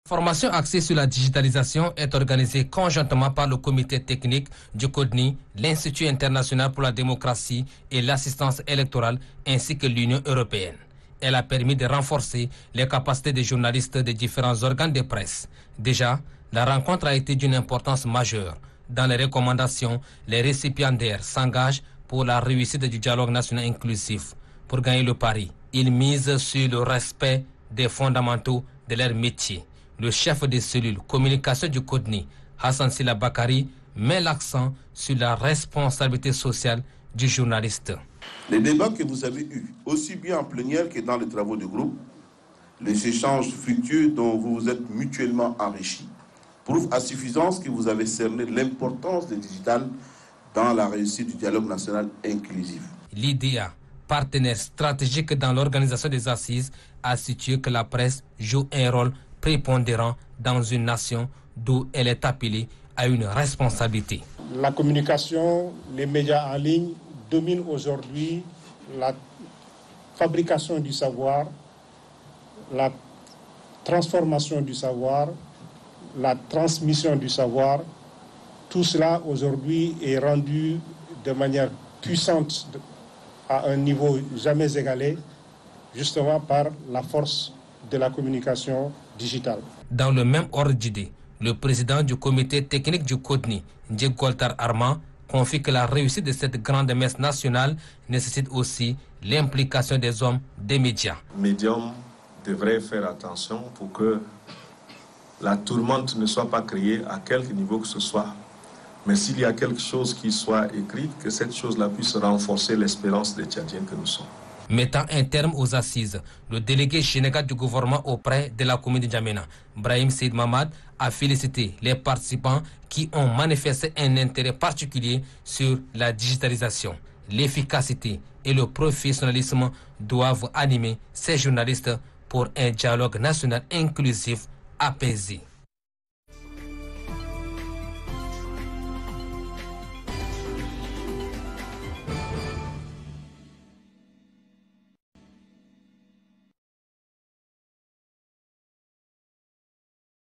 La formation axée sur la digitalisation est organisée conjointement par le comité technique du CODNI, l'Institut international pour la démocratie et l'assistance électorale ainsi que l'Union européenne. Elle a permis de renforcer les capacités des journalistes des différents organes de presse. Déjà, la rencontre a été d'une importance majeure. Dans les recommandations, les récipiendaires s'engagent pour la réussite du dialogue national inclusif. Pour gagner le pari, ils misent sur le respect des fondamentaux de leur métier. Le chef des cellules communication du CODNI, Hassan Sila Bakari, met l'accent sur la responsabilité sociale du journaliste. Les débats que vous avez eus, aussi bien en plénière que dans les travaux du groupe, les échanges fructueux dont vous vous êtes mutuellement enrichis, prouvent à suffisance que vous avez cerné l'importance du digital dans la réussite du dialogue national inclusif. L'IDEA, partenaire stratégique dans l'organisation des assises, a situé que la presse joue un rôle prépondérant dans une nation d'où elle est appelée à une responsabilité. La communication, les médias en ligne dominent aujourd'hui la fabrication du savoir, la transformation du savoir, la transmission du savoir. Tout cela aujourd'hui est rendu de manière puissante à un niveau jamais égalé, justement par la force de la communication digitale. Dans le même ordre d'idée, le président du comité technique du CODNI, Ndjek Goltar Armand, confie que la réussite de cette grande messe nationale nécessite aussi l'implication des hommes des médias. Les médiums devraient faire attention pour que la tourmente ne soit pas créée à quelque niveau que ce soit. Mais s'il y a quelque chose qui soit écrit, que cette chose-là puisse renforcer l'espérance des Tchadiens que nous sommes. Mettant un terme aux assises, le délégué sénégalais du gouvernement auprès de la commune de N'Djamena, Brahim Seyd Mamad, a félicité les participants qui ont manifesté un intérêt particulier sur la digitalisation. L'efficacité et le professionnalisme doivent animer ces journalistes pour un dialogue national inclusif apaisé.